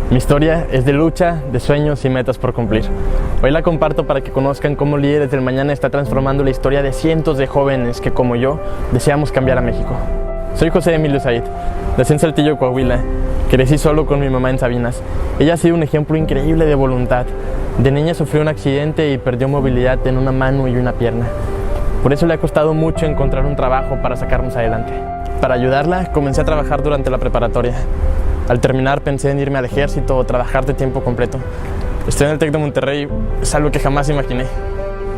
Mi historia es de lucha, de sueños y metas por cumplir. Hoy la comparto para que conozcan cómo Líderes del Mañana está transformando la historia de cientos de jóvenes que, como yo, deseamos cambiar a México. Soy José Emilio Said, nací en Saltillo, Coahuila. Crecí solo con mi mamá en Sabinas. Ella ha sido un ejemplo increíble de voluntad. De niña sufrió un accidente y perdió movilidad en una mano y una pierna. Por eso le ha costado mucho encontrar un trabajo para sacarnos adelante. Para ayudarla, comencé a trabajar durante la preparatoria. Al terminar pensé en irme al ejército o trabajar de tiempo completo. Estoy en el TEC de Monterrey, es algo que jamás imaginé.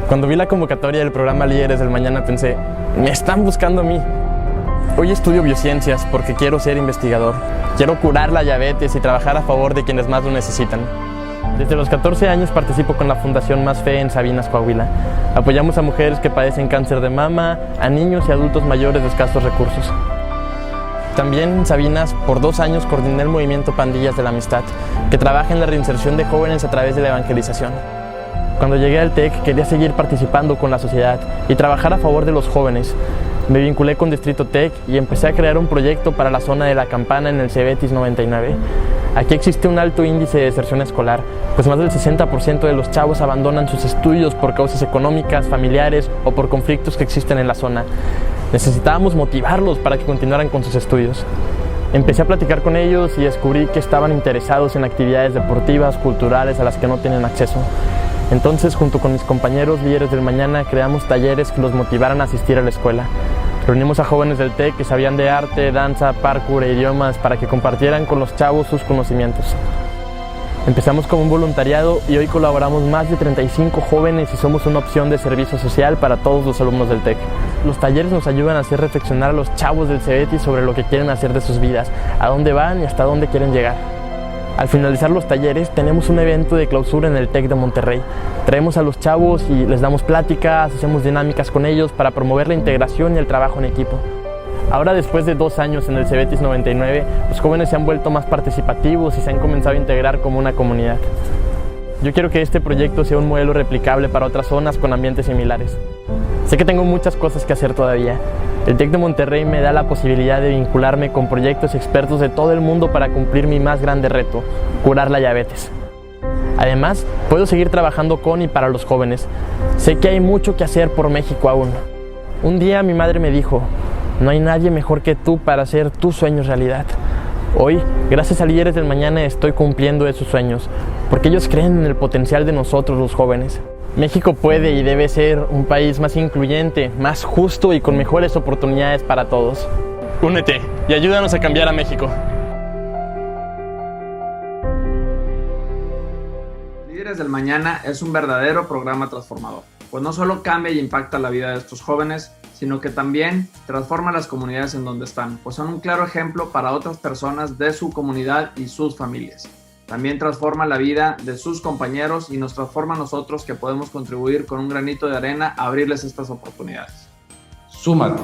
Cuando vi la convocatoria del programa Líderes del Mañana pensé, me están buscando a mí. Hoy estudio biociencias porque quiero ser investigador. Quiero curar la diabetes y trabajar a favor de quienes más lo necesitan. Desde los 14 años participo con la Fundación Más Fe en Sabinas, Coahuila. Apoyamos a mujeres que padecen cáncer de mama, a niños y adultos mayores de escasos recursos. También en Sabinas, por 2 años, coordiné el movimiento Pandillas de la Amistad, que trabaja en la reinserción de jóvenes a través de la evangelización. Cuando llegué al TEC, quería seguir participando con la sociedad y trabajar a favor de los jóvenes. Me vinculé con Distrito TEC y empecé a crear un proyecto para la zona de La Campana en el Cebetis 99. Aquí existe un alto índice de deserción escolar, pues más del 60% de los chavos abandonan sus estudios por causas económicas, familiares o por conflictos que existen en la zona. Necesitábamos motivarlos para que continuaran con sus estudios. Empecé a platicar con ellos y descubrí que estaban interesados en actividades deportivas, culturales a las que no tienen acceso. Entonces, junto con mis compañeros Líderes del Mañana, creamos talleres que los motivaran a asistir a la escuela. Reunimos a jóvenes del TEC que sabían de arte, danza, parkour e idiomas para que compartieran con los chavos sus conocimientos. Empezamos como un voluntariado y hoy colaboramos más de 35 jóvenes y somos una opción de servicio social para todos los alumnos del TEC. Los talleres nos ayudan a hacer reflexionar a los chavos del Cebetis sobre lo que quieren hacer de sus vidas, a dónde van y hasta dónde quieren llegar. Al finalizar los talleres tenemos un evento de clausura en el TEC de Monterrey. Traemos a los chavos y les damos pláticas, hacemos dinámicas con ellos para promover la integración y el trabajo en equipo. Ahora, después de 2 años en el Cebetis 99, los jóvenes se han vuelto más participativos y se han comenzado a integrar como una comunidad. Yo quiero que este proyecto sea un modelo replicable para otras zonas con ambientes similares. Sé que tengo muchas cosas que hacer todavía. El TEC de Monterrey me da la posibilidad de vincularme con proyectos y expertos de todo el mundo para cumplir mi más grande reto, curar la diabetes. Además, puedo seguir trabajando con y para los jóvenes. Sé que hay mucho que hacer por México aún. Un día mi madre me dijo, no hay nadie mejor que tú para hacer tus sueños realidad. Hoy, gracias a Líderes del Mañana, estoy cumpliendo esos sueños, porque ellos creen en el potencial de nosotros los jóvenes. México puede y debe ser un país más incluyente, más justo y con mejores oportunidades para todos. Únete y ayúdanos a cambiar a México. Líderes del Mañana es un verdadero programa transformador, pues no solo cambia y impacta la vida de estos jóvenes, sino que también transforma las comunidades en donde están, pues son un claro ejemplo para otras personas de su comunidad y sus familias. También transforma la vida de sus compañeros y nos transforma a nosotros que podemos contribuir con un granito de arena a abrirles estas oportunidades. Súmate.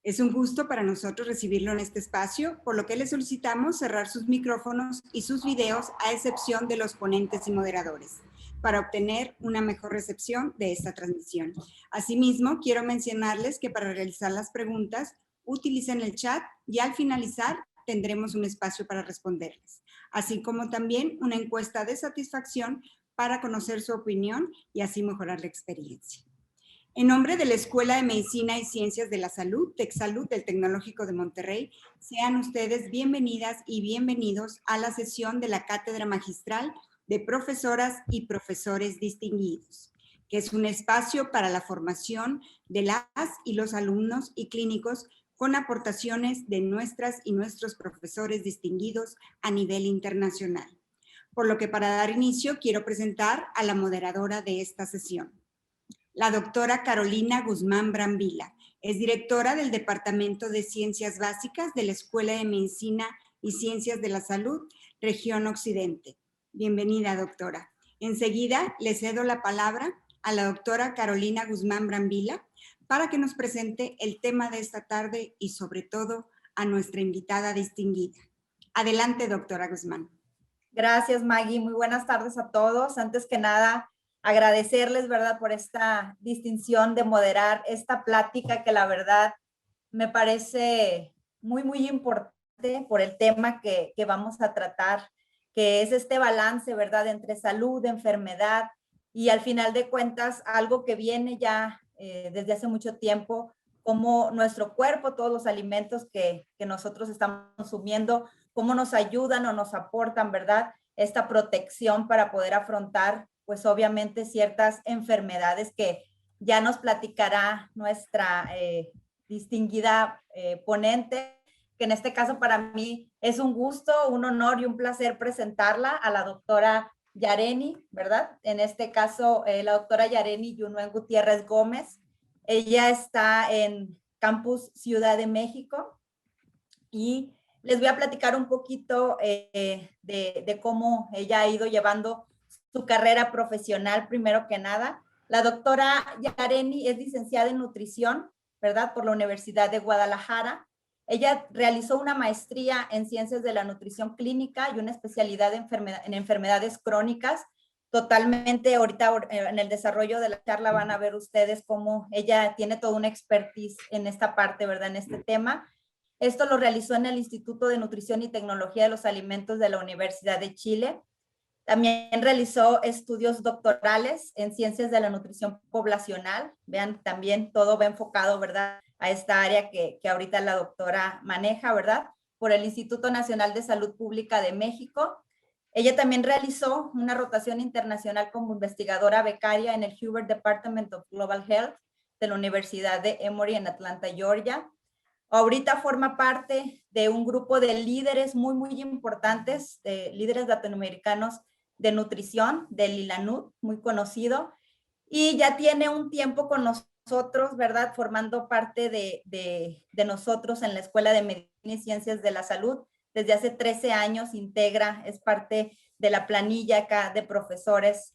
Es un gusto para nosotros recibirlo en este espacio, por lo que le solicitamos cerrar sus micrófonos y sus videos a excepción de los ponentes y moderadores, para obtener una mejor recepción de esta transmisión. Asimismo, quiero mencionarles que para realizar las preguntas, utilicen el chat y al finalizar tendremos un espacio para responderles, así como también una encuesta de satisfacción para conocer su opinión y así mejorar la experiencia. En nombre de la Escuela de Medicina y Ciencias de la Salud, TecSalud del Tecnológico de Monterrey, sean ustedes bienvenidas y bienvenidos a la sesión de la Cátedra Magistral de Profesoras y Profesores Distinguidos, que es un espacio para la formación de las y los alumnos y clínicos con aportaciones de nuestras y nuestros profesores distinguidos a nivel internacional. Por lo que para dar inicio quiero presentar a la moderadora de esta sesión. La doctora Carolina Guzmán Brambila es directora del Departamento de Ciencias Básicas de la Escuela de Medicina y Ciencias de la Salud, Región Occidente. Bienvenida, doctora. Enseguida le cedo la palabra a la doctora Carolina Guzmán Brambila para que nos presente el tema de esta tarde y sobre todo a nuestra invitada distinguida. Adelante, doctora Guzmán. Gracias, Maggie. Muy buenas tardes a todos. Antes que nada, agradecerles, ¿verdad?, por esta distinción de moderar esta plática que la verdad me parece muy, muy importante por el tema que vamos a tratar, que es este balance, ¿verdad?, entre salud, enfermedad y al final de cuentas algo que viene ya desde hace mucho tiempo, como nuestro cuerpo, todos los alimentos que nosotros estamos consumiendo, cómo nos ayudan o nos aportan, ¿verdad?, esta protección para poder afrontar, pues obviamente ciertas enfermedades que ya nos platicará nuestra distinguida ponente, que en este caso para mí es un gusto, un honor y un placer presentarla a la doctora Yareni, ¿verdad? En este caso, la doctora Yareni Yunuen Gutiérrez Gómez. Ella está en Campus Ciudad de México y les voy a platicar un poquito de cómo ella ha ido llevando su carrera profesional, primero que nada. La doctora Yareni es licenciada en nutrición, ¿verdad?, por la Universidad de Guadalajara. Ella realizó una maestría en ciencias de la nutrición clínica y una especialidad en enfermedades crónicas. Totalmente, ahorita en el desarrollo de la charla van a ver ustedes cómo ella tiene toda una expertise en esta parte, ¿verdad?, en este tema. Esto lo realizó en el Instituto de Nutrición y Tecnología de los Alimentos de la Universidad de Chile. También realizó estudios doctorales en ciencias de la nutrición poblacional. Vean, también todo va enfocado, ¿verdad?, a esta área que ahorita la doctora maneja, ¿verdad?, por el Instituto Nacional de Salud Pública de México. Ella también realizó una rotación internacional como investigadora becaria en el Hoover Department of Global Health de la Universidad de Emory en Atlanta, Georgia. Ahorita forma parte de un grupo de líderes muy, muy importantes, de líderes latinoamericanos de nutrición, del ILANUT, muy conocido, y ya tiene un tiempo con nosotros, ¿verdad?, formando parte de nosotros en la Escuela de Medicina y Ciencias de la Salud. Desde hace 13 años integra, es parte de la planilla acá de profesores,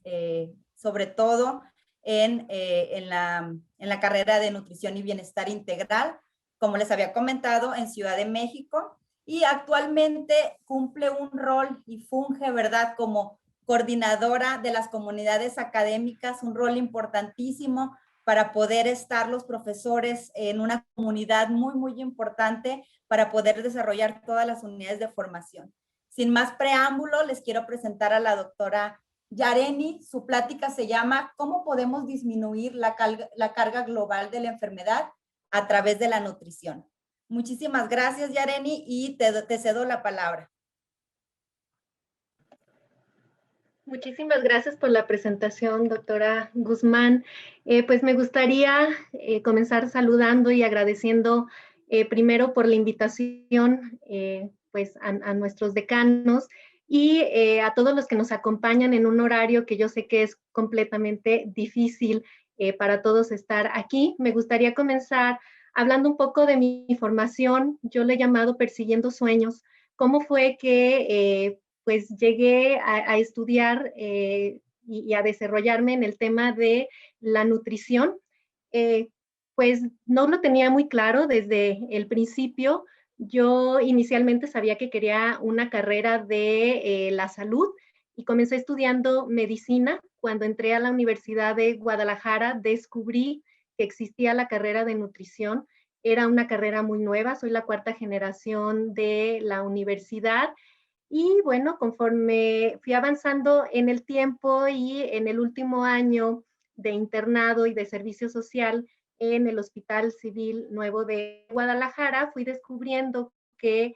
sobre todo en la carrera de Nutrición y Bienestar Integral, como les había comentado, en Ciudad de México, y actualmente cumple un rol y funge, ¿verdad?, como coordinadora de las comunidades académicas, un rol importantísimo para poder estar los profesores en una comunidad muy, muy importante para poder desarrollar todas las unidades de formación. Sin más preámbulo, les quiero presentar a la doctora Yareni. Su plática se llama ¿Cómo podemos disminuir la carga global de la enfermedad a través de la nutrición? Muchísimas gracias, Yareni, y te cedo la palabra. Muchísimas gracias por la presentación, doctora Guzmán. Pues me gustaría comenzar saludando y agradeciendo primero por la invitación pues a nuestros decanos y a todos los que nos acompañan en un horario que yo sé que es completamente difícil para todos estar aquí. Me gustaría comenzar hablando un poco de mi formación. Yo le he llamado Persiguiendo Sueños. ¿Cómo fue que pues llegué a estudiar y a desarrollarme en el tema de la nutrición? Pues no lo tenía muy claro desde el principio. Yo inicialmente sabía que quería una carrera de la salud y comencé estudiando medicina. Cuando entré a la Universidad de Guadalajara, descubrí que existía la carrera de nutrición. Era una carrera muy nueva, soy la cuarta generación de la universidad. Y bueno, conforme fui avanzando en el tiempo y en el último año de internado y de servicio social en el Hospital Civil Nuevo de Guadalajara, fui descubriendo que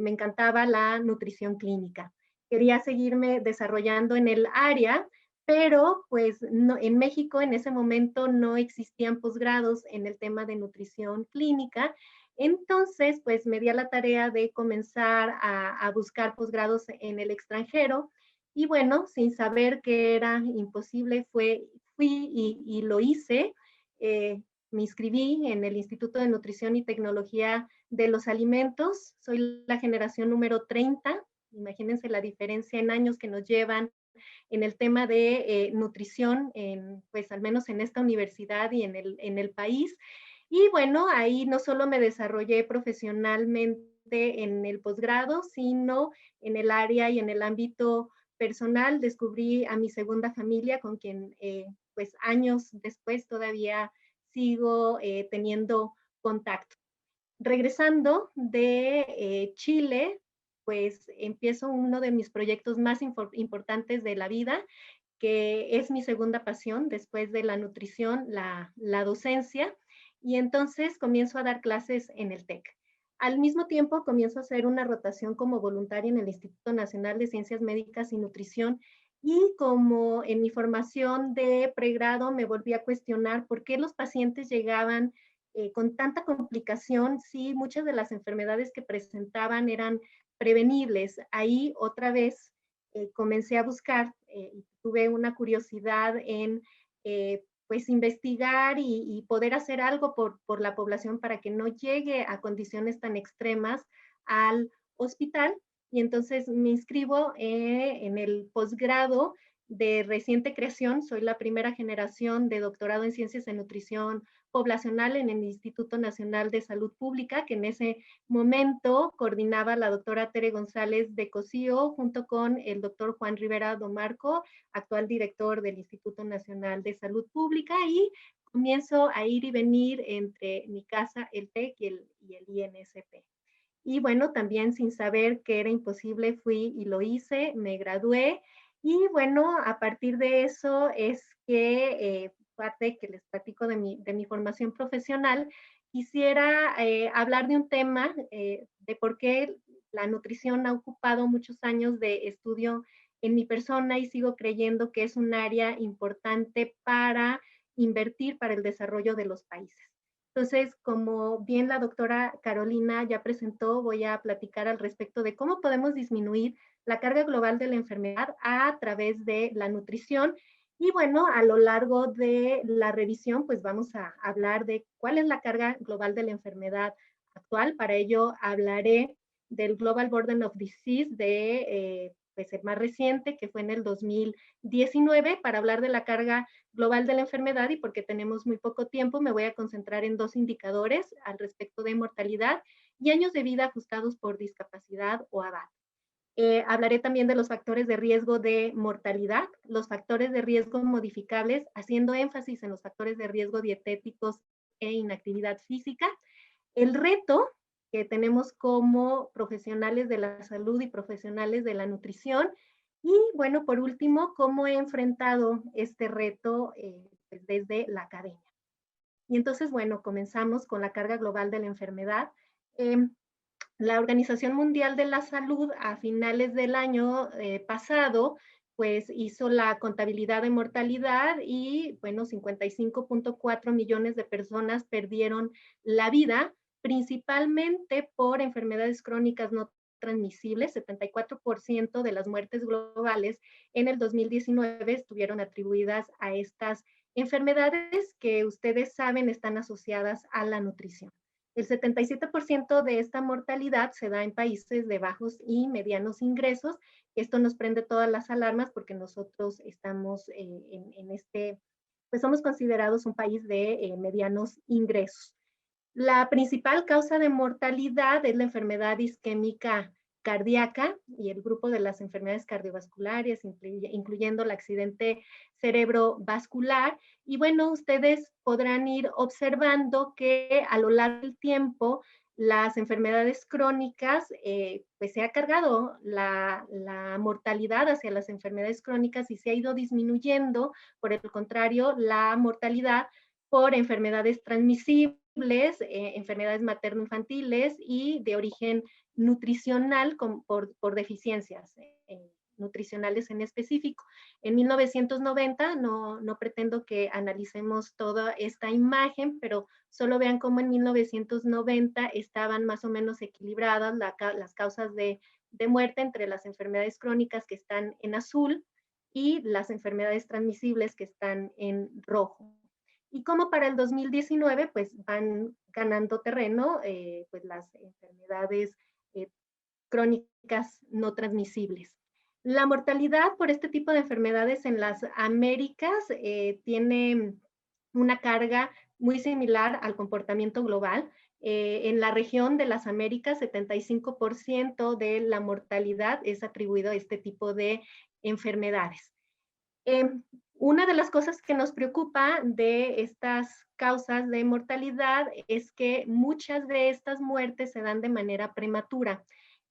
me encantaba la nutrición clínica. Quería seguirme desarrollando en el área, pero pues no, en México en ese momento no existían posgrados en el tema de nutrición clínica. Entonces, pues me di a la tarea de comenzar a buscar posgrados en el extranjero y bueno, sin saber que era imposible, fui y lo hice. Me inscribí en el Instituto de Nutrición y Tecnología de los Alimentos. Soy la generación número 30. Imagínense la diferencia en años que nos llevan en el tema de nutrición, pues al menos en esta universidad y en el país. Y bueno, ahí no solo me desarrollé profesionalmente en el posgrado, sino en el área y en el ámbito personal descubrí a mi segunda familia, con quien pues años después todavía sigo teniendo contacto. Regresando de Chile, pues empiezo uno de mis proyectos más importantes de la vida, que es mi segunda pasión después de la nutrición, la docencia, y entonces comienzo a dar clases en el TEC. Al mismo tiempo comienzo a hacer una rotación como voluntaria en el Instituto Nacional de Ciencias Médicas y Nutrición, y como en mi formación de pregrado me volví a cuestionar por qué los pacientes llegaban con tanta complicación si muchas de las enfermedades que presentaban eran prevenibles. Ahí otra vez comencé a buscar, tuve una curiosidad en pues investigar y poder hacer algo por la población para que no llegue a condiciones tan extremas al hospital. Y entonces me inscribo en el posgrado de reciente creación. Soy la primera generación de doctorado en ciencias de nutrición poblacional en el Instituto Nacional de Salud Pública, que en ese momento coordinaba la doctora Tere González de Cosío, junto con el doctor Juan Rivera Domarco, actual director del Instituto Nacional de Salud Pública, y comienzo a ir y venir entre mi casa, el TEC y el INSP. Y bueno, también sin saber que era imposible, fui y lo hice, me gradué, y bueno, a partir de eso es que parte que les platico de mi formación profesional, quisiera hablar de un tema de por qué la nutrición ha ocupado muchos años de estudio en mi persona, y sigo creyendo que es un área importante para invertir para el desarrollo de los países. Entonces, como bien la doctora Carolina ya presentó, voy a platicar al respecto de cómo podemos disminuir la carga global de la enfermedad a través de la nutrición. Y bueno, a lo largo de la revisión, pues vamos a hablar de cuál es la carga global de la enfermedad actual. Para ello hablaré del Global Burden of Disease, pues el más reciente, que fue en el 2019, para hablar de la carga global de la enfermedad, y porque tenemos muy poco tiempo, me voy a concentrar en dos indicadores al respecto de mortalidad y años de vida ajustados por discapacidad o ABAT. Hablaré también de los factores de riesgo de mortalidad, los factores de riesgo modificables, haciendo énfasis en los factores de riesgo dietéticos e inactividad física. El reto que tenemos como profesionales de la salud y profesionales de la nutrición. Y bueno, por último, cómo he enfrentado este reto pues desde la academia. Y entonces, bueno, comenzamos con la carga global de la enfermedad. La Organización Mundial de la Salud a finales del año pasado pues hizo la contabilidad de mortalidad, y bueno, 55.4 millones de personas perdieron la vida, principalmente por enfermedades crónicas no transmisibles. 74% de las muertes globales en el 2019 estuvieron atribuidas a estas enfermedades que ustedes saben están asociadas a la nutrición. El 77% de esta mortalidad se da en países de bajos y medianos ingresos. Esto nos prende todas las alarmas porque nosotros estamos pues somos considerados un país de medianos ingresos. La principal causa de mortalidad es la enfermedad isquémica cardíaca y el grupo de las enfermedades cardiovasculares, incluyendo el accidente cerebrovascular. Y bueno, ustedes podrán ir observando que a lo largo del tiempo las enfermedades crónicas, pues se ha cargado la mortalidad hacia las enfermedades crónicas y se ha ido disminuyendo, por el contrario, la mortalidad por enfermedades transmisibles, enfermedades materno-infantiles y de origen nutricional por deficiencias nutricionales en específico. En 1990, no pretendo que analicemos toda esta imagen, pero solo vean cómo en 1990 estaban más o menos equilibradas las causas de muerte entre las enfermedades crónicas, que están en azul, y las enfermedades transmisibles, que están en rojo. Y como para el 2019, pues van ganando terreno pues las enfermedades crónicas no transmisibles. La mortalidad por este tipo de enfermedades en las Américas tiene una carga muy similar al comportamiento global. En la región de las Américas, 75% de la mortalidad es atribuido a este tipo de enfermedades. Una de las cosas que nos preocupa de estas causas de mortalidad es que muchas de estas muertes se dan de manera prematura,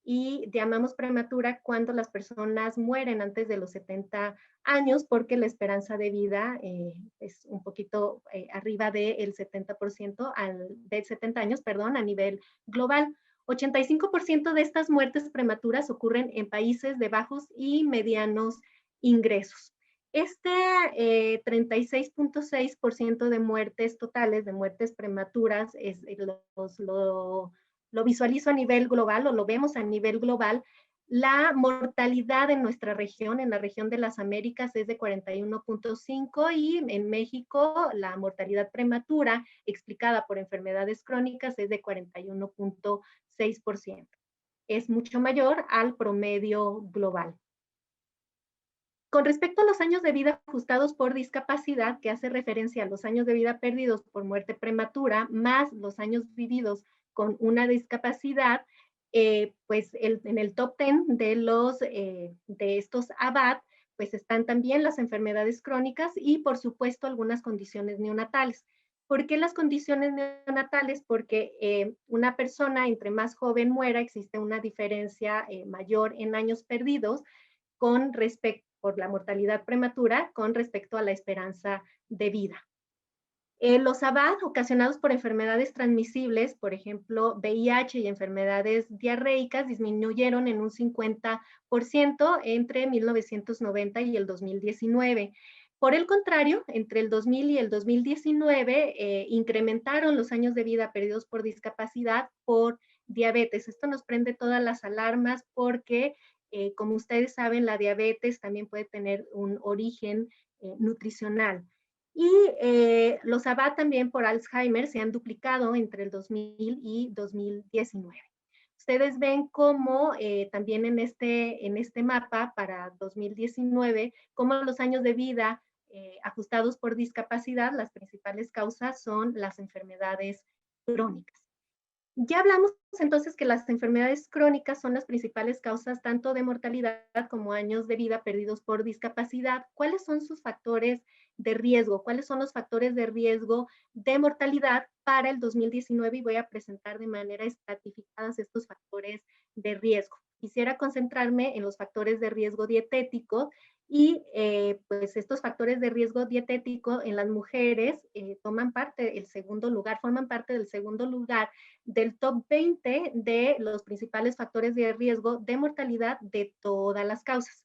y llamamos prematura cuando las personas mueren antes de los 70 años, porque la esperanza de vida es un poquito arriba del 70%, de 70 años, perdón, a nivel global. 85% de estas muertes prematuras ocurren en países de bajos y medianos ingresos. Este 36.6% de muertes totales, de muertes prematuras, lo visualizo a nivel global, o lo vemos a nivel global. La mortalidad en nuestra región, en la región de las Américas, es de 41.5, y en México la mortalidad prematura explicada por enfermedades crónicas es de 41.6%. Es mucho mayor al promedio global. Con respecto a los años de vida ajustados por discapacidad, que hace referencia a los años de vida perdidos por muerte prematura, más los años vividos con una discapacidad, pues en el top 10 de estos ABAD, pues están también las enfermedades crónicas y, por supuesto, algunas condiciones neonatales. ¿Por qué las condiciones neonatales? Porque una persona, entre más joven muera, existe una diferencia mayor en años perdidos con respecto por la mortalidad prematura con respecto a la esperanza de vida. Los ABAD ocasionados por enfermedades transmisibles, por ejemplo, VIH y enfermedades diarreicas, disminuyeron en un 50% entre 1990 y el 2019. Por el contrario, entre el 2000 y el 2019 incrementaron los años de vida perdidos por discapacidad por diabetes. Esto nos prende todas las alarmas porque, como ustedes saben, la diabetes también puede tener un origen nutricional. Y los ABAD también por Alzheimer se han duplicado entre el 2000 y 2019. Ustedes ven cómo también en este mapa para 2019, cómo los años de vida ajustados por discapacidad, las principales causas son las enfermedades crónicas. Ya hablamos entonces que las enfermedades crónicas son las principales causas tanto de mortalidad como años de vida perdidos por discapacidad. ¿Cuáles son sus factores de riesgo? ¿Cuáles son los factores de riesgo de mortalidad para el 2019? Y voy a presentar de manera estratificada estos factores de riesgo. Quisiera concentrarme en los factores de riesgo dietético, y pues estos factores de riesgo dietético en las mujeres forman parte del segundo lugar del top 20 de los principales factores de riesgo de mortalidad de todas las causas.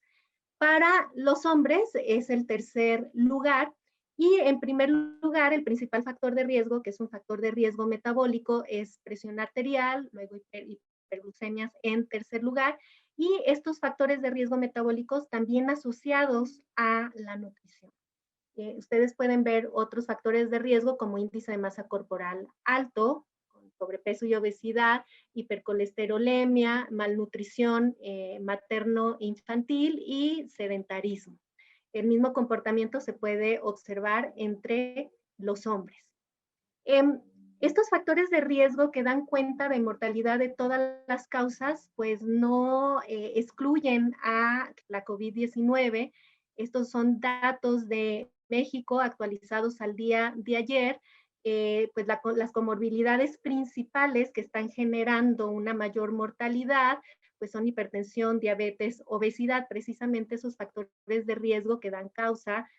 Para los hombres es el tercer lugar, y en primer lugar el principal factor de riesgo, que es un factor de riesgo metabólico, es presión arterial, luego hiperglucemias en tercer lugar, y estos factores de riesgo metabólicos también asociados a la nutrición. Ustedes pueden ver otros factores de riesgo como índice de masa corporal alto, sobrepeso y obesidad, hipercolesterolemia, malnutrición materno-infantil y sedentarismo. El mismo comportamiento se puede observar entre los hombres. Estos factores de riesgo que dan cuenta de mortalidad de todas las causas, pues no excluyen a la COVID-19. Estos son datos de México actualizados al día de ayer. Pues las comorbilidades principales que están generando una mayor mortalidad, pues son hipertensión, diabetes, obesidad, precisamente esos factores de riesgo que dan causa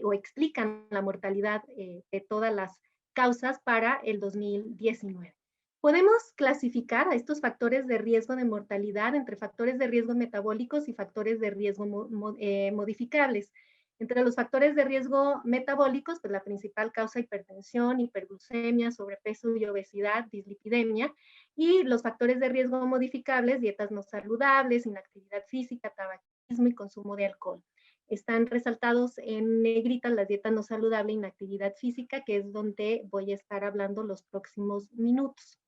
o explican la mortalidad de todas las causas para el 2019. Podemos clasificar a estos factores de riesgo de mortalidad entre factores de riesgo metabólicos y factores de riesgo modificables. Entre los factores de riesgo metabólicos, pues la principal causa hipertensión, hiperglucemia, sobrepeso y obesidad, dislipidemia, y los factores de riesgo modificables, dietas no saludables, inactividad física, tabaquismo y consumo de alcohol. Están resaltados en negrita las dietas no saludables, inactividad física, que es donde voy a estar hablando los próximos minutos.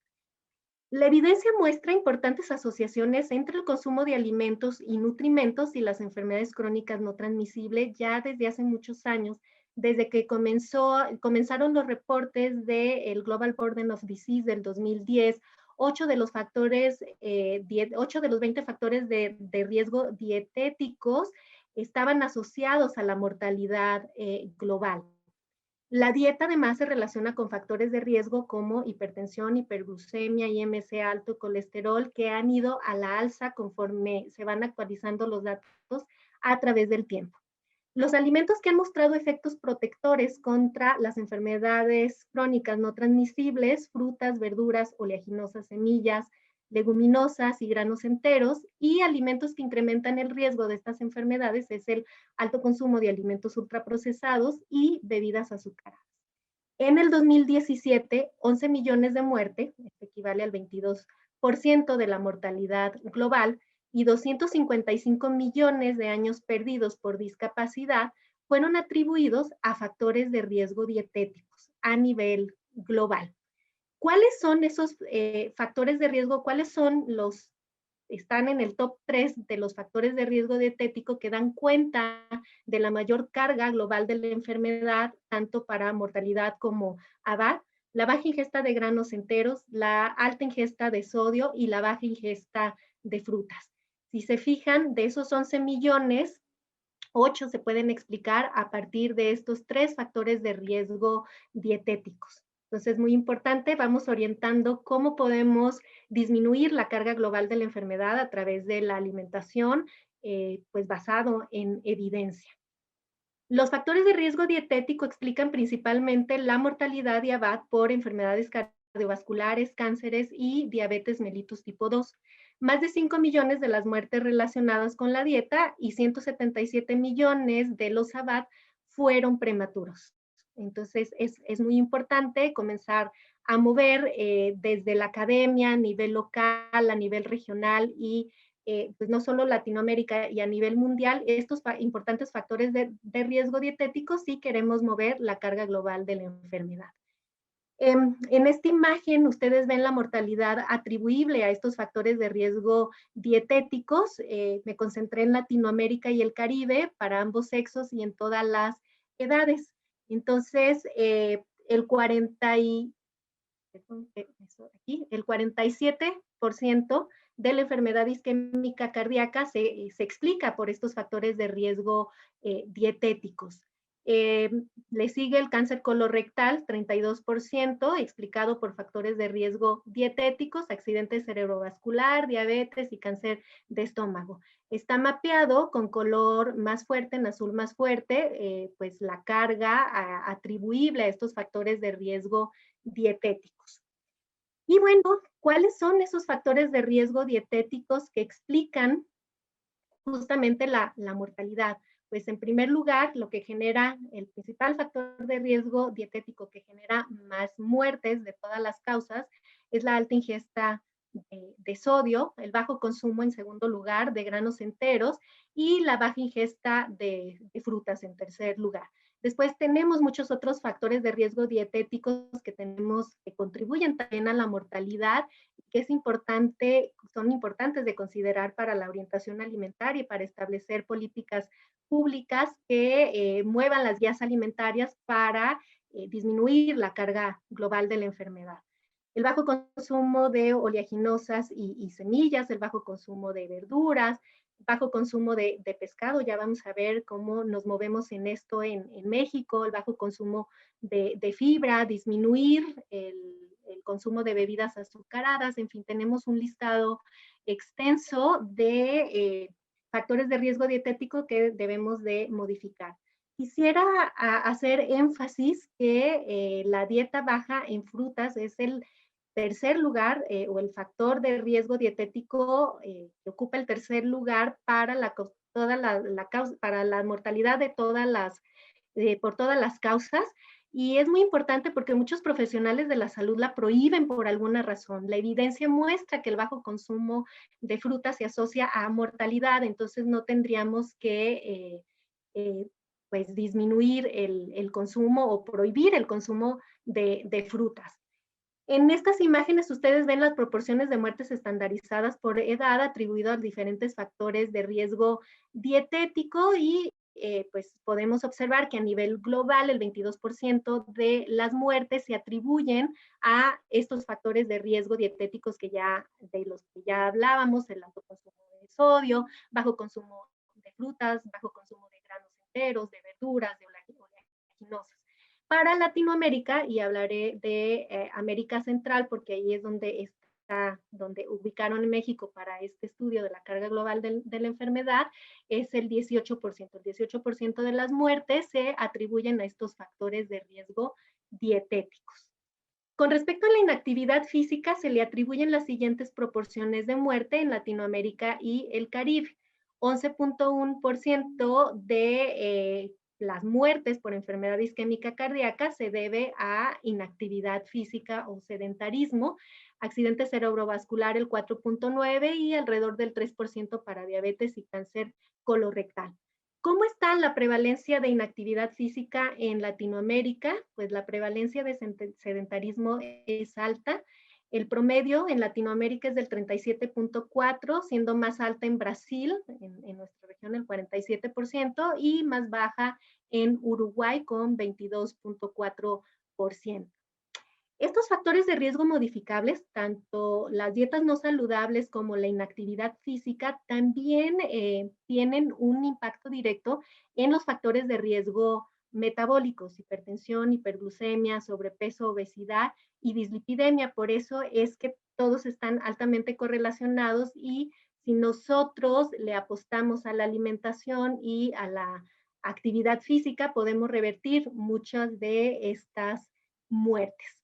La evidencia muestra importantes asociaciones entre el consumo de alimentos y nutrimentos y las enfermedades crónicas no transmisibles ya desde hace muchos años, desde que comenzaron los reportes del Global Burden of Disease del 2010. 8 de los 20 factores de riesgo dietéticos estaban asociados a la mortalidad global. La dieta además se relaciona con factores de riesgo como hipertensión, hiperglucemia, IMC alto, colesterol, que han ido a la alza conforme se van actualizando los datos a través del tiempo. Los alimentos que han mostrado efectos protectores contra las enfermedades crónicas no transmisibles, frutas, verduras, oleaginosas, semillas, leguminosas y granos enteros, y alimentos que incrementan el riesgo de estas enfermedades es el alto consumo de alimentos ultraprocesados y bebidas azucaradas. En el 2017, 11 millones de muertes, esto equivale al 22% de la mortalidad global, y 255 millones de años perdidos por discapacidad fueron atribuidos a factores de riesgo dietéticos a nivel global. ¿Cuáles son esos factores de riesgo? ¿Cuáles son los, están en el top 3 de los factores de riesgo dietético que dan cuenta de la mayor carga global de la enfermedad, tanto para mortalidad como ABAT? La baja ingesta de granos enteros, la alta ingesta de sodio y la baja ingesta de frutas. Si se fijan, de esos 11 millones, 8 se pueden explicar a partir de estos 3 factores de riesgo dietéticos. Entonces, es muy importante, vamos orientando cómo podemos disminuir la carga global de la enfermedad a través de la alimentación, pues basado en evidencia. Los factores de riesgo dietético explican principalmente la mortalidad y ABAT por enfermedades cardiovasculares, cánceres y diabetes mellitus tipo 2. Más de 5 millones de las muertes relacionadas con la dieta y 177 millones de los ABAT fueron prematuros. Entonces, es muy importante comenzar a mover desde la academia, a nivel local, a nivel regional y pues no solo Latinoamérica y a nivel mundial, estos importantes factores de riesgo dietético si queremos mover la carga global de la enfermedad. En esta imagen ustedes ven la mortalidad atribuible a estos factores de riesgo dietéticos. Me concentré en Latinoamérica y el Caribe para ambos sexos y en todas las edades. Entonces, el 47% de la enfermedad isquémica cardíaca se explica por estos factores de riesgo dietéticos. Le sigue el cáncer colorectal, 32%, explicado por factores de riesgo dietéticos, accidente cerebrovascular, diabetes y cáncer de estómago. Está mapeado con color más fuerte, en azul más fuerte, pues la carga atribuible a estos factores de riesgo dietéticos. Y bueno, ¿cuáles son esos factores de riesgo dietéticos que explican justamente la mortalidad? Pues en primer lugar, lo que genera, el principal factor de riesgo dietético que genera más muertes de todas las causas es la alta ingesta de sodio, el bajo consumo en segundo lugar de granos enteros y la baja ingesta de frutas en tercer lugar. Después tenemos muchos otros factores de riesgo dietéticos que contribuyen también a la mortalidad, que es importante, son importantes de considerar para la orientación alimentaria y para establecer políticas públicas que muevan las guías alimentarias para disminuir la carga global de la enfermedad. El bajo consumo de oleaginosas y semillas, el bajo consumo de verduras, bajo consumo de pescado, ya vamos a ver cómo nos movemos en esto en México, el bajo consumo de fibra, disminuir el consumo de bebidas azucaradas, en fin, tenemos un listado extenso de factores de riesgo dietético que debemos de modificar. Quisiera hacer énfasis que la dieta baja en frutas es el tercer lugar o el factor de riesgo dietético que ocupa el tercer lugar para para la mortalidad de por todas las causas. Y es muy importante porque muchos profesionales de la salud la prohíben por alguna razón. La evidencia muestra que el bajo consumo de frutas se asocia a mortalidad, entonces no tendríamos que pues disminuir el consumo o prohibir el consumo de frutas. En estas imágenes ustedes ven las proporciones de muertes estandarizadas por edad atribuido a diferentes factores de riesgo dietético y pues podemos observar que a nivel global el 22% de las muertes se atribuyen a estos factores de riesgo dietéticos de los que ya hablábamos, el alto consumo de sodio, bajo consumo de frutas, bajo consumo de granos enteros, de verduras, de oleaginosas. Para Latinoamérica, y hablaré de América Central, porque ahí es donde donde ubicaron en México para este estudio de la carga global de la enfermedad, es el 18%. El 18% de las muertes se atribuyen a estos factores de riesgo dietéticos. Con respecto a la inactividad física, se le atribuyen las siguientes proporciones de muerte en Latinoamérica y el Caribe. 11.1% de las muertes por enfermedad isquémica cardíaca se debe a inactividad física o sedentarismo, accidente cerebrovascular el 4.9% y alrededor del 3% para diabetes y cáncer colorectal. ¿Cómo está la prevalencia de inactividad física en Latinoamérica? Pues la prevalencia de sedentarismo es alta. El promedio en Latinoamérica es del 37.4%, siendo más alta en Brasil, en nuestra región el 47%, y más baja en Uruguay con 22.4%. Estos factores de riesgo modificables, tanto las dietas no saludables como la inactividad física, también tienen un impacto directo en los factores de riesgo metabólicos, hipertensión, hiperglucemia, sobrepeso, obesidad y dislipidemia. Por eso es que todos están altamente correlacionados y si nosotros le apostamos a la alimentación y a la actividad física, podemos revertir muchas de estas muertes.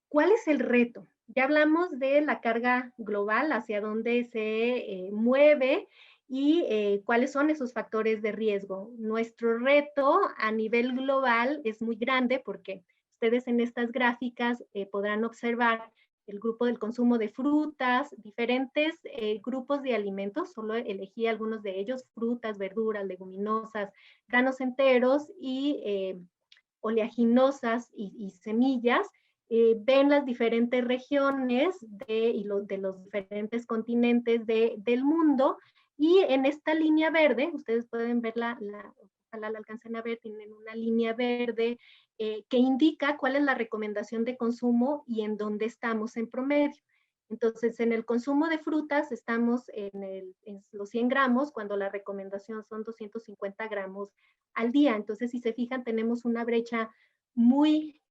¿Cuál es el reto? Ya hablamos de la carga global, hacia dónde se mueve y cuáles son esos factores de riesgo. Nuestro reto a nivel global es muy grande porque ustedes en estas gráficas podrán observar el grupo del consumo de frutas, diferentes grupos de alimentos, solo elegí algunos de ellos, frutas, verduras, leguminosas, granos enteros y oleaginosas y semillas. Ven las diferentes regiones de los diferentes continentes del mundo y en esta línea verde, ustedes pueden ver ojalá la alcancen a ver, tienen una línea verde que indica cuál es la recomendación de consumo y en dónde estamos en promedio. Entonces, en el consumo de frutas estamos en los 100 gramos, cuando la recomendación son 250 gramos al día. Entonces, si se fijan, tenemos una brecha muy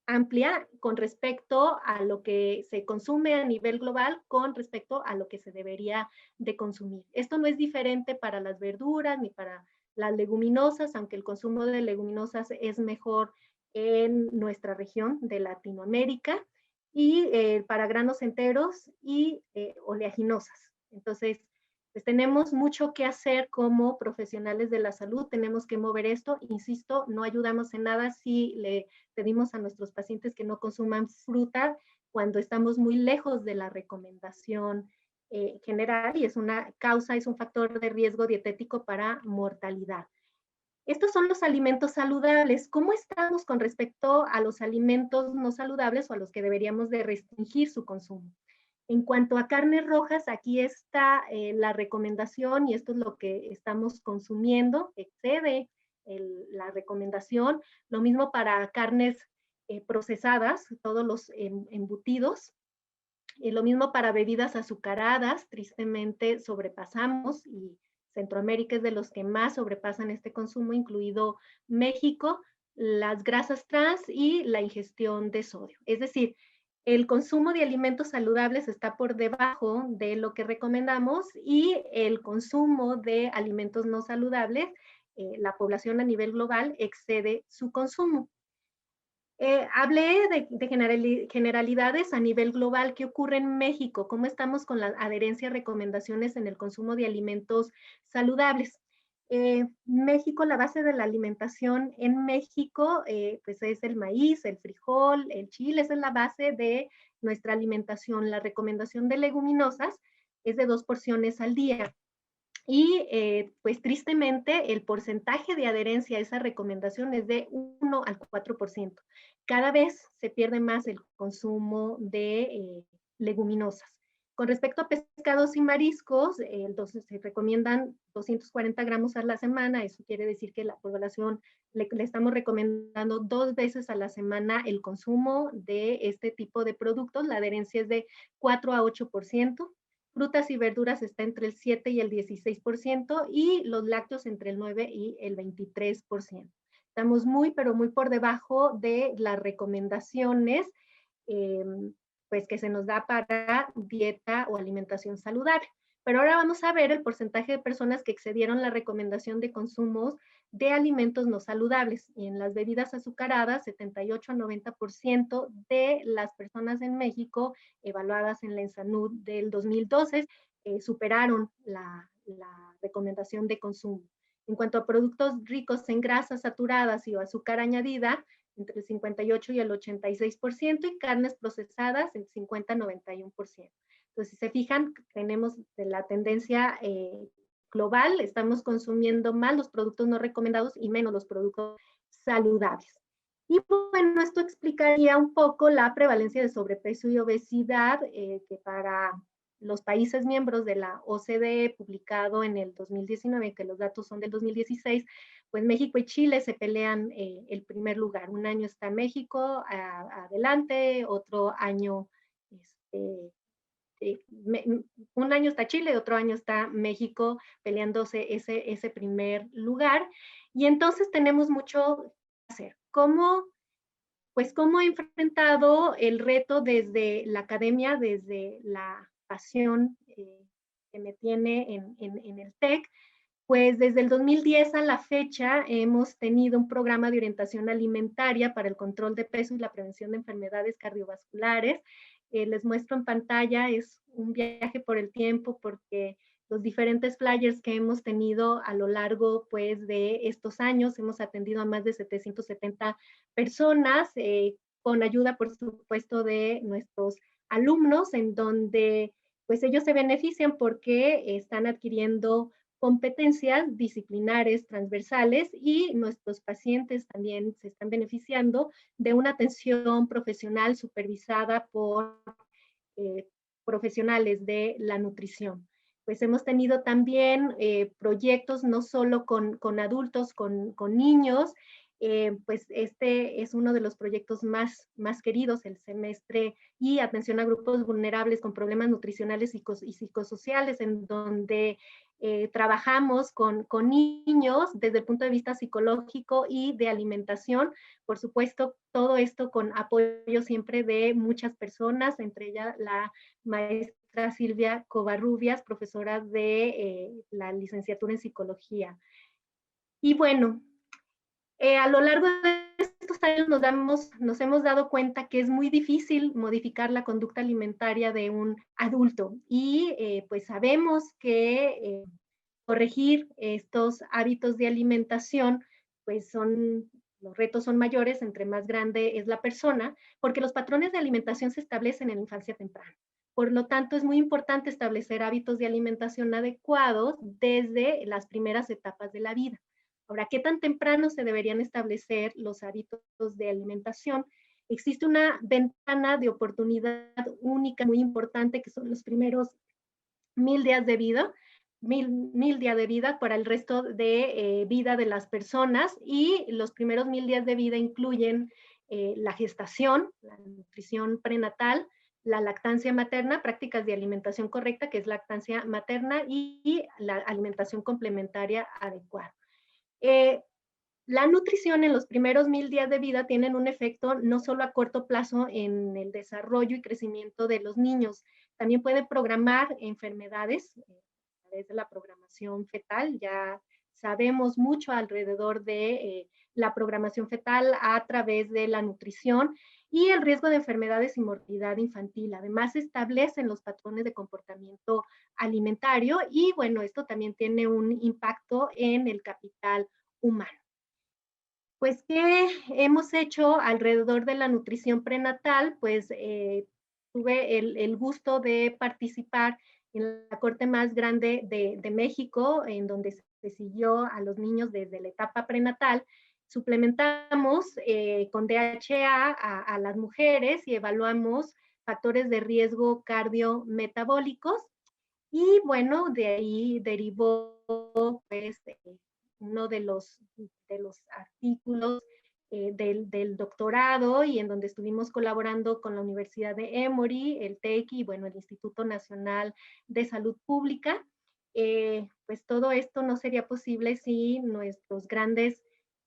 amplia con respecto a lo que se consume a nivel global con respecto a lo que se debería de consumir. Esto no es diferente para las verduras ni para las leguminosas, aunque el consumo de leguminosas es mejor en nuestra región de Latinoamérica, y para granos enteros y oleaginosas. Entonces, pues tenemos mucho que hacer como profesionales de la salud, tenemos que mover esto. Insisto, no ayudamos en nada si le pedimos a nuestros pacientes que no consuman fruta cuando estamos muy lejos de la recomendación general y es una causa, es un factor de riesgo dietético para mortalidad. Estos son los alimentos saludables. ¿Cómo estamos con respecto a los alimentos no saludables o a los que deberíamos de restringir su consumo? En cuanto a carnes rojas, aquí está la recomendación y esto es lo que estamos consumiendo, excede la recomendación. Lo mismo para carnes procesadas, todos los embutidos. Lo mismo para bebidas azucaradas, tristemente sobrepasamos y Centroamérica es de los que más sobrepasan este consumo, incluido México, las grasas trans y la ingestión de sodio. Es decir, el consumo de alimentos saludables está por debajo de lo que recomendamos y el consumo de alimentos no saludables, la población a nivel global excede su consumo. Hablé de generalidades a nivel global. ¿Qué ocurre en México? ¿Cómo estamos con la adherencia a recomendaciones en el consumo de alimentos saludables? México, la base de la alimentación en México, pues es el maíz, el frijol, el chile, esa es la base de nuestra alimentación. La recomendación de leguminosas es de 2 porciones al día. Y pues tristemente el porcentaje de adherencia a esa recomendación es de 1 al 4%. Cada vez se pierde más el consumo de leguminosas. Con respecto a pescados y mariscos, entonces se recomiendan 240 gramos a la semana. Eso quiere decir que la población le estamos recomendando 2 veces a la semana el consumo de este tipo de productos. La adherencia es de 4 a 8%. frutas y verduras está entre el 7 y el 16%, y los lácteos entre el 9 y el 23%. Estamos muy, pero muy por debajo de las recomendaciones pues que se nos da para dieta o alimentación saludable. Pero ahora vamos a ver el porcentaje de personas que excedieron la recomendación de consumos de alimentos no saludables. Y en las bebidas azucaradas, 78 a 90% de las personas en México evaluadas en la ENSANUD del 2012 superaron la recomendación de consumo. En cuanto a productos ricos en grasas saturadas y azúcar añadida, entre el 58 y el 86%, y carnes procesadas el 50 a 91%. Entonces, si se fijan, tenemos la tendencia global, estamos consumiendo más los productos no recomendados y menos los productos saludables. Y bueno, esto explicaría un poco la prevalencia de sobrepeso y obesidad que para los países miembros de la OCDE, publicado en el 2019, que los datos son del 2016, pues México y Chile se pelean el primer lugar. Un año está México adelante, otro año, un año está Chile, otro año está México peleándose ese primer lugar. Y entonces tenemos mucho que hacer. ¿Cómo he enfrentado el reto desde la academia, desde la pasión que me tiene en el TEC? Pues desde el 2010 a la fecha hemos tenido un programa de orientación alimentaria para el control de peso y la prevención de enfermedades cardiovasculares. Les muestro en pantalla, es un viaje por el tiempo porque los diferentes flyers que hemos tenido a lo largo pues, de estos años, hemos atendido a más de 770 personas, con ayuda, por supuesto, de nuestros alumnos, en donde pues ellos se benefician porque están adquiriendo competencias disciplinares transversales, y nuestros pacientes también se están beneficiando de una atención profesional supervisada por profesionales de la nutrición. Pues hemos tenido también proyectos no solo con adultos, con niños. Pues este es uno de los proyectos más queridos, el semestre y atención a grupos vulnerables con problemas nutricionales y psicosociales, en donde trabajamos con niños desde el punto de vista psicológico y de alimentación. Por supuesto, todo esto con apoyo siempre de muchas personas, entre ellas la maestra Silvia Covarrubias, profesora de la licenciatura en psicología. Y bueno, a lo largo de estos años nos hemos dado cuenta que es muy difícil modificar la conducta alimentaria de un adulto, y pues sabemos que corregir estos hábitos de alimentación, pues los retos son mayores entre más grande es la persona, porque los patrones de alimentación se establecen en la infancia temprana. Por lo tanto, es muy importante establecer hábitos de alimentación adecuados desde las primeras etapas de la vida. Ahora, ¿qué tan temprano se deberían establecer los hábitos de alimentación? Existe una ventana de oportunidad única muy importante, que son los primeros 1000 días de vida, 1000 días de vida para el resto de vida de las personas, y los primeros 1000 días de vida incluyen la gestación, la nutrición prenatal, la lactancia materna, prácticas de alimentación correcta, que es lactancia materna, y la alimentación complementaria adecuada. La nutrición en los primeros 1000 días de vida tienen un efecto no solo a corto plazo en el desarrollo y crecimiento de los niños, también puede programar enfermedades a través de la programación fetal. Ya sabemos mucho alrededor de la programación fetal a través de la nutrición y el riesgo de enfermedades y mortalidad infantil. Además, establecen los patrones de comportamiento alimentario, y bueno, esto también tiene un impacto en el capital humano. Pues, ¿qué hemos hecho alrededor de la nutrición prenatal? Pues tuve el gusto de participar en la corte más grande de México, en donde se siguió a los niños desde la etapa prenatal. Suplementamos con DHA a las mujeres y evaluamos factores de riesgo cardiometabólicos. Y bueno, de ahí derivó pues uno de los artículos del doctorado y en donde estuvimos colaborando con la Universidad de Emory, el TEC y bueno, el Instituto Nacional de Salud Pública. Pues todo esto no sería posible sin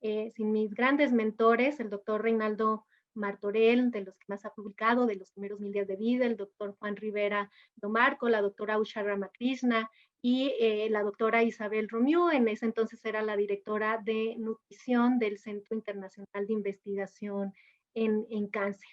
sin mis grandes mentores, el doctor Reinaldo Martorell, de los que más ha publicado, de los primeros 1000 días de vida, el doctor Juan Rivera Domarco, la doctora Usha Ramakrishna y la doctora Isabel Romiu. En ese entonces era la directora de nutrición del Centro Internacional de Investigación en Cáncer.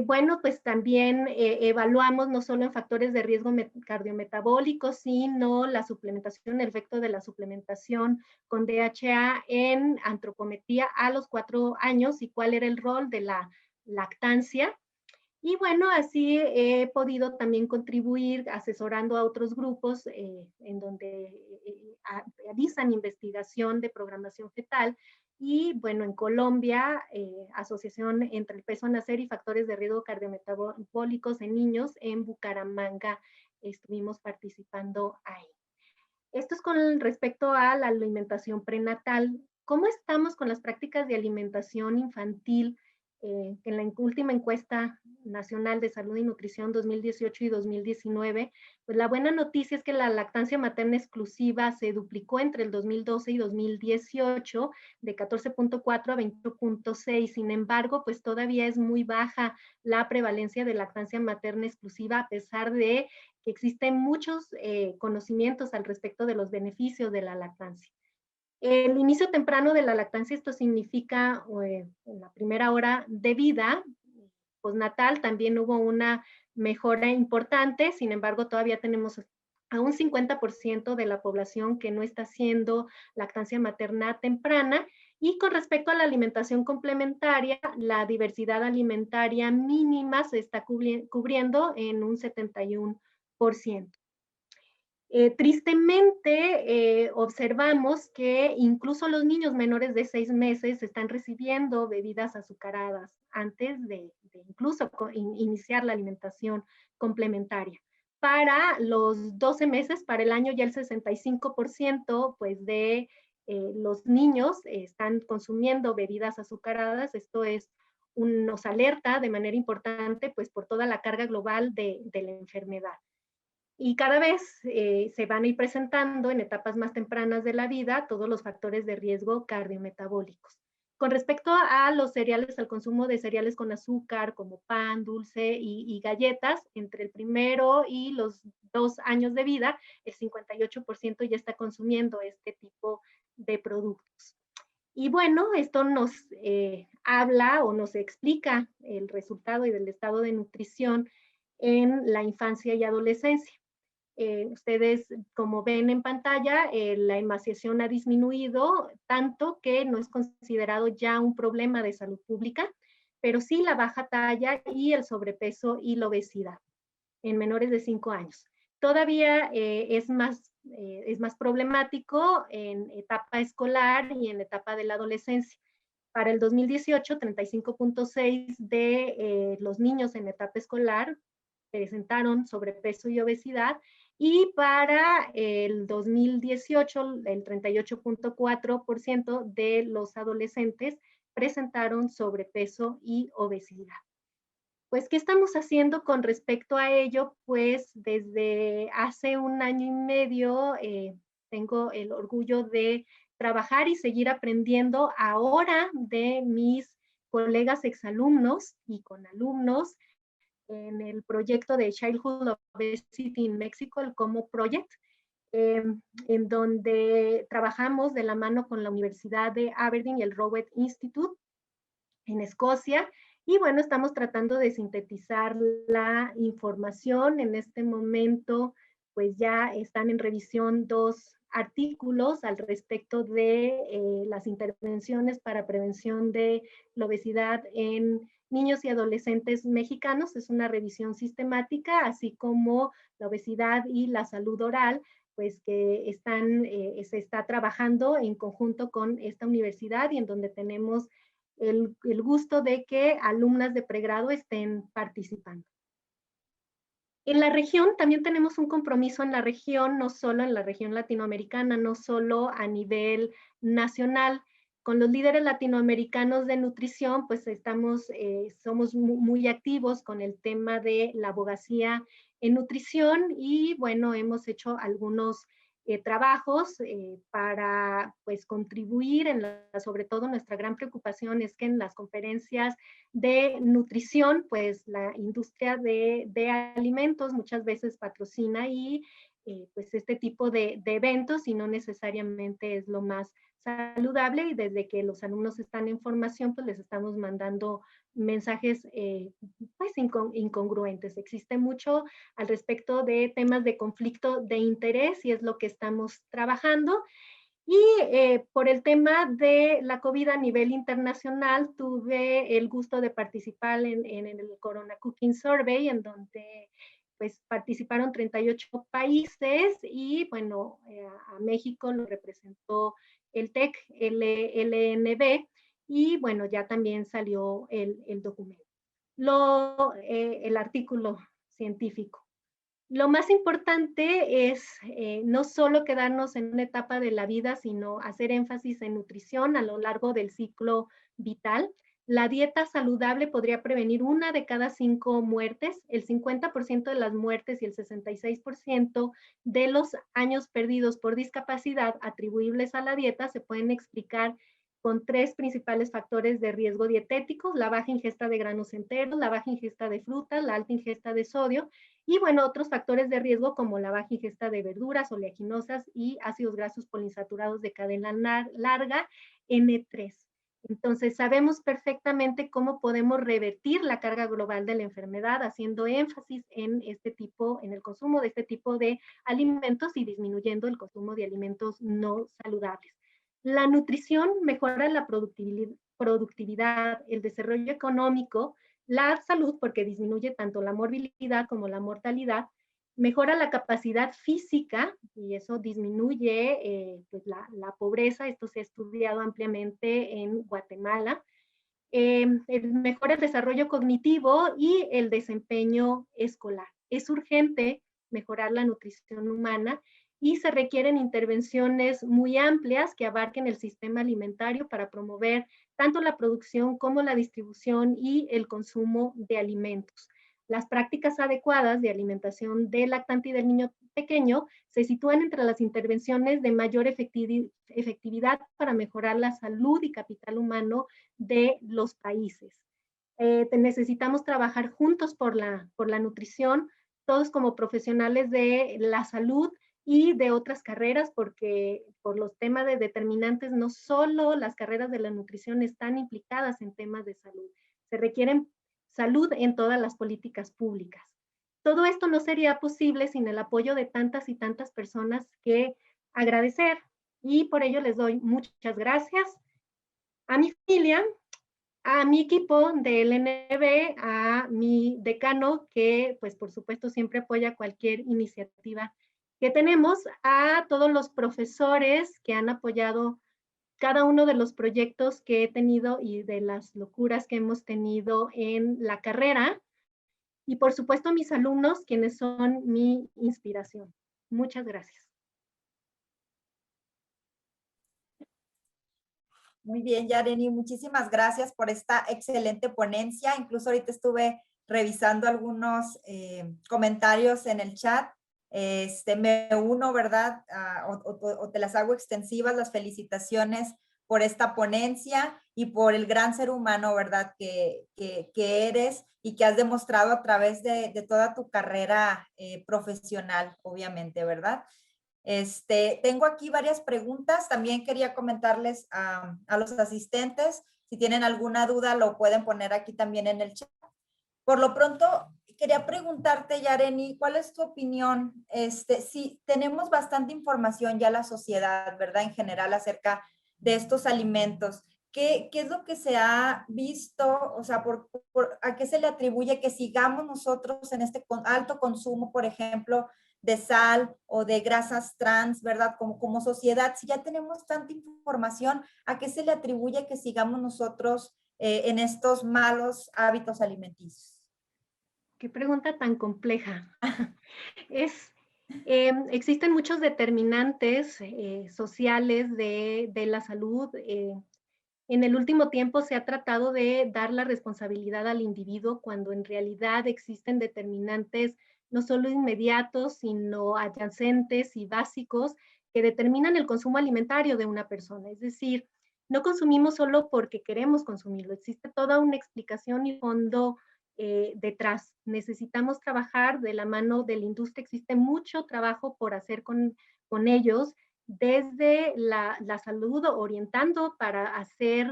Bueno, pues también evaluamos no solo en factores de riesgo cardiometabólicos, sino la suplementación, el efecto de la suplementación con DHA en antropometría a los 4 años y cuál era el rol de la lactancia. Y bueno, así he podido también contribuir asesorando a otros grupos en donde realizan investigación de programación fetal. Y bueno, en Colombia, asociación entre el peso a nacer y factores de riesgo cardiometabólicos en niños, en Bucaramanga estuvimos participando ahí. Esto es con respecto a la alimentación prenatal. ¿Cómo estamos con las prácticas de alimentación infantil? En la última encuesta nacional de salud y nutrición 2018 y 2019, pues la buena noticia es que la lactancia materna exclusiva se duplicó entre el 2012 y 2018 de 14.4 a 20.6. Sin embargo, pues todavía es muy baja la prevalencia de lactancia materna exclusiva, a pesar de que existen muchos conocimientos al respecto de los beneficios de la lactancia. El inicio temprano de la lactancia, esto significa en la primera hora de vida postnatal, también hubo una mejora importante. Sin embargo, todavía tenemos a un 50% de la población que no está haciendo lactancia materna temprana. Y con respecto a la alimentación complementaria, la diversidad alimentaria mínima se está cubriendo en un 71%. Tristemente, observamos que incluso los niños menores de 6 meses están recibiendo bebidas azucaradas antes de incluso iniciar la alimentación complementaria. Para los 12 meses, para el año, ya el 65% pues, de los niños están consumiendo bebidas azucaradas. Esto nos alerta de manera importante pues, por toda la carga global de la enfermedad. Y cada vez se van a ir presentando en etapas más tempranas de la vida todos los factores de riesgo cardiometabólicos. Con respecto a los cereales, al consumo de cereales con azúcar, como pan, dulce y galletas, entre el primero y los 2 años de vida, el 58% ya está consumiendo este tipo de productos. Y bueno, esto nos habla o nos explica el resultado y del estado de nutrición en la infancia y adolescencia. Ustedes, como ven en pantalla, la emaciación ha disminuido tanto que no es considerado ya un problema de salud pública, pero sí la baja talla y el sobrepeso y la obesidad en menores de 5 años. Todavía es más problemático en etapa escolar y en etapa de la adolescencia. Para el 2018, 35.6 de los niños en etapa escolar presentaron sobrepeso y obesidad, y para el 2018 el 38.4% de los adolescentes presentaron sobrepeso y obesidad. Pues, ¿qué estamos haciendo con respecto a ello? Pues, desde hace 1 año y medio tengo el orgullo de trabajar y seguir aprendiendo ahora de mis colegas exalumnos y con alumnos en el proyecto de Childhood Obesity in Mexico, el COMO Project, en donde trabajamos de la mano con la Universidad de Aberdeen y el Rowett Institute en Escocia. Y bueno, estamos tratando de sintetizar la información. En este momento, pues ya están en revisión 2 artículos al respecto de las intervenciones para prevención de la obesidad en niños y adolescentes mexicanos. Es una revisión sistemática, así como la obesidad y la salud oral, pues que se está trabajando en conjunto con esta universidad y en donde tenemos el gusto de que alumnas de pregrado estén participando. En la región también tenemos un compromiso en la región, no solo en la región latinoamericana, no solo a nivel nacional. Con los líderes latinoamericanos de nutrición, pues somos muy activos con el tema de la abogacía en nutrición y bueno, hemos hecho algunos trabajos para pues contribuir sobre todo nuestra gran preocupación es que en las conferencias de nutrición, pues la industria de alimentos muchas veces patrocina y pues este tipo de eventos y no necesariamente es lo más saludable y desde que los alumnos están en formación, pues les estamos mandando mensajes pues incongruentes. Existe mucho al respecto de temas de conflicto de interés y es lo que estamos trabajando. Y por el tema de la COVID a nivel internacional, tuve el gusto de participar en el Corona Cooking Survey, en donde pues participaron 38 países y bueno, a México lo representó el TEC LNB y bueno, ya también salió el documento, el artículo científico. Lo más importante es no solo quedarnos en una etapa de la vida, sino hacer énfasis en nutrición a lo largo del ciclo vital. La dieta saludable podría prevenir 1 de cada 5 muertes, el 50% de las muertes y el 66% de los años perdidos por discapacidad atribuibles a la dieta se pueden explicar con 3 principales factores de riesgo dietéticos: la baja ingesta de granos enteros, la baja ingesta de frutas, la alta ingesta de sodio y bueno, otros factores de riesgo como la baja ingesta de verduras, oleaginosas y ácidos grasos poliinsaturados de cadena larga, N3. Entonces, sabemos perfectamente cómo podemos revertir la carga global de la enfermedad haciendo énfasis en el consumo de este tipo de alimentos y disminuyendo el consumo de alimentos no saludables. La nutrición mejora la productividad, el desarrollo económico, la salud, porque disminuye tanto la morbilidad como la mortalidad, mejora la capacidad física y eso disminuye pues la pobreza. Esto se ha estudiado ampliamente en Guatemala. Mejora el desarrollo cognitivo y el desempeño escolar. Es urgente mejorar la nutrición humana y se requieren intervenciones muy amplias que abarquen el sistema alimentario para promover tanto la producción como la distribución y el consumo de alimentos. Las prácticas adecuadas de alimentación del lactante y del niño pequeño se sitúan entre las intervenciones de mayor efectividad para mejorar la salud y capital humano de los países. Necesitamos trabajar juntos por la nutrición, todos como profesionales de la salud y de otras carreras, porque por los temas de determinantes, no solo las carreras de la nutrición están implicadas en temas de salud, se requieren salud en todas las políticas públicas. Todo esto no sería posible sin el apoyo de tantas y tantas personas que agradecer y por ello les doy muchas gracias a mi familia, a mi equipo de LNB, a mi decano que pues por supuesto siempre apoya cualquier iniciativa que tenemos, a todos los profesores que han apoyado cada uno de los proyectos que he tenido y de las locuras que hemos tenido en la carrera, y por supuesto a mis alumnos, quienes son mi inspiración. Muchas gracias. Muy bien, Yareni, muchísimas gracias por esta excelente ponencia. Incluso ahorita estuve revisando algunos comentarios en el chat. Me uno, ¿verdad? O te las hago extensivas, las felicitaciones por esta ponencia y por el gran ser humano, ¿verdad? Que eres y que has demostrado a través de toda tu carrera profesional, obviamente, ¿verdad? Tengo aquí varias preguntas. También quería comentarles a los asistentes, si tienen alguna duda lo pueden poner aquí también en el chat. Por lo pronto, quería preguntarte, Yareni, ¿cuál es tu opinión? Si tenemos bastante información ya la sociedad, ¿verdad? En general acerca de estos alimentos. ¿Qué es lo que se ha visto? O sea, ¿a qué se le atribuye que sigamos nosotros en este alto consumo, por ejemplo, de sal o de grasas trans, ¿verdad? Como sociedad, si ya tenemos tanta información, ¿a qué se le atribuye que sigamos nosotros en estos malos hábitos alimenticios? Qué pregunta tan compleja. Existen muchos determinantes sociales de la salud. En el último tiempo se ha tratado de dar la responsabilidad al individuo cuando en realidad existen determinantes no solo inmediatos, sino adyacentes y básicos que determinan el consumo alimentario de una persona. Es decir, no consumimos solo porque queremos consumirlo, existe toda una explicación y fondo detrás. Necesitamos trabajar de la mano de la industria, existe mucho trabajo por hacer con ellos, desde la salud, orientando para hacer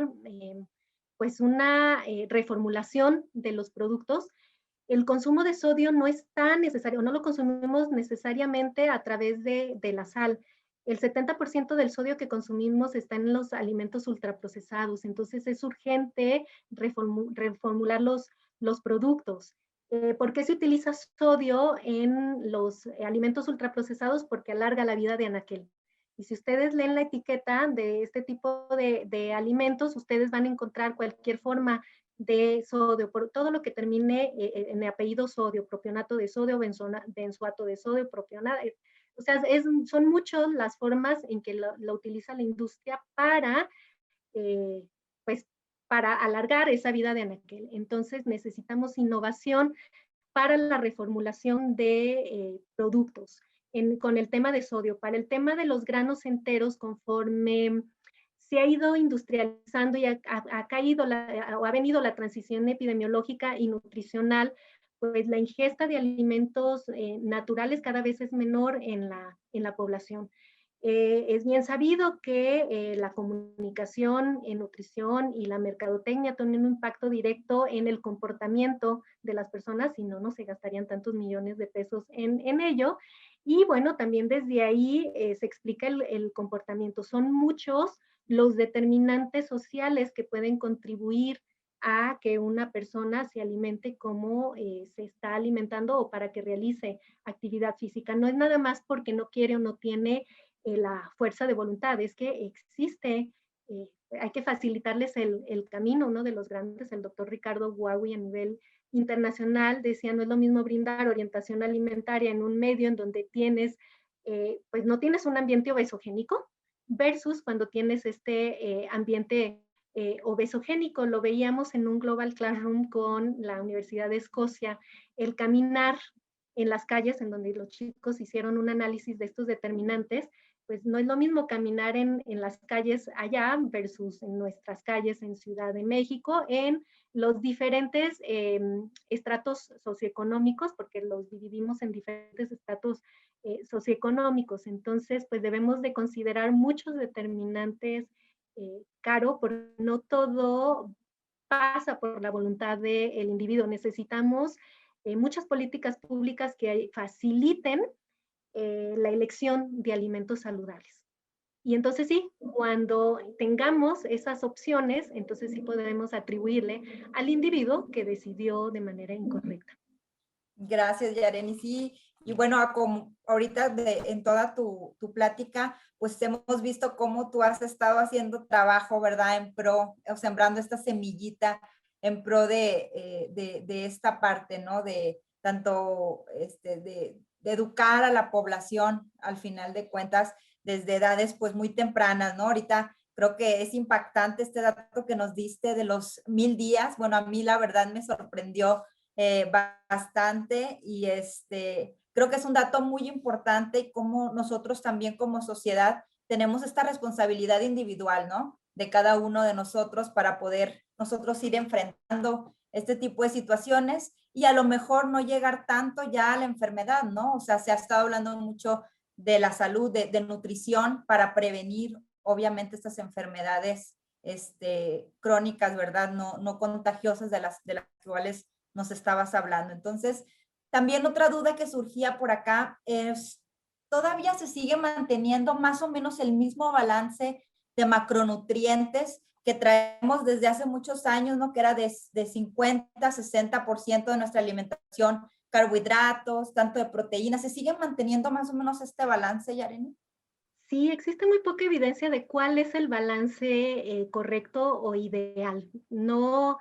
pues una reformulación de los productos. El consumo de sodio no es tan necesario, no lo consumimos necesariamente a través de la sal. El 70% del sodio que consumimos está en los alimentos ultraprocesados, entonces es urgente reformular los productos. ¿Por qué se utiliza sodio en los alimentos ultraprocesados? Porque alarga la vida de anaquel. Y si ustedes leen la etiqueta de este tipo de alimentos, ustedes van a encontrar cualquier forma de sodio, por todo lo que termine en el apellido sodio, propionato de sodio, benzoato de sodio, propionato. O sea, son muchas las formas en que lo utiliza la industria para, pues, para alargar esa vida de anaquel. Entonces necesitamos innovación para la reformulación de productos. Con el tema de sodio, para el tema de los granos enteros, conforme se ha ido industrializando y ha caído o ha venido la transición epidemiológica y nutricional, pues la ingesta de alimentos naturales cada vez es menor en la población. Es bien sabido que la comunicación en nutrición y la mercadotecnia tienen un impacto directo en el comportamiento de las personas, si no, no se gastarían tantos millones de pesos en ello. Y bueno, también desde ahí se explica el comportamiento. Son muchos los determinantes sociales que pueden contribuir a que una persona se alimente como se está alimentando o para que realice actividad física. No es nada más porque no quiere o no tiene la fuerza de voluntad, es que existe, hay que facilitarles el camino. Uno de los grandes, el doctor Ricardo Guawi, a nivel internacional, decía, no es lo mismo brindar orientación alimentaria en un medio en donde tienes, pues no tienes un ambiente obesogénico, versus cuando tienes este ambiente obesogénico. Lo veíamos en un Global Classroom con la Universidad de Escocia, el caminar en las calles, en donde los chicos hicieron un análisis de estos determinantes, pues no es lo mismo caminar en las calles allá versus en nuestras calles en Ciudad de México, en los diferentes estratos socioeconómicos, porque los dividimos en diferentes estratos socioeconómicos. Entonces, pues debemos de considerar muchos determinantes, Caro, porque no todo pasa por la voluntad del individuo. Necesitamos muchas políticas públicas que faciliten la elección de alimentos saludables. Y entonces sí, cuando tengamos esas opciones, entonces sí podremos atribuirle al individuo que decidió de manera incorrecta. Gracias, Yareni. Sí, y bueno, como ahorita en toda tu plática, pues hemos visto cómo tú has estado haciendo trabajo, ¿verdad? En pro, o sembrando esta semillita en pro de esta parte, ¿no? De tanto de educar a la población, al final de cuentas, desde edades pues muy tempranas, ¿no? Ahorita creo que es impactante este dato que nos diste de los 1000 días. Bueno, a mí la verdad me sorprendió bastante y creo que es un dato muy importante y cómo nosotros también como sociedad tenemos esta responsabilidad individual, ¿no? De cada uno de nosotros para poder nosotros ir enfrentando este tipo de situaciones y a lo mejor no llegar tanto ya a la enfermedad, ¿no? O sea, se ha estado hablando mucho de la salud, de nutrición para prevenir, obviamente, estas enfermedades crónicas, ¿verdad? No contagiosas de las cuales nos estabas hablando. Entonces, también otra duda que surgía por acá es, ¿todavía se sigue manteniendo más o menos el mismo balance de macronutrientes que traemos desde hace muchos años, ¿no? Que era de 50-60% de nuestra alimentación, carbohidratos, tanto de proteínas? ¿Se sigue manteniendo más o menos este balance, Yareni? Sí, existe muy poca evidencia de cuál es el balance correcto o ideal. No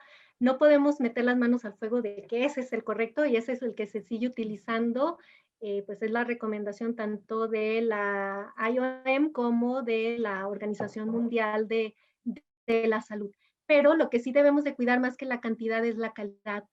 podemos meter las manos al fuego de que ese es el correcto y ese es el que se sigue utilizando. Pues es la recomendación tanto de la IOM como de la Organización Mundial de de la salud. Pero lo que sí debemos de cuidar más que la cantidad es la calidad.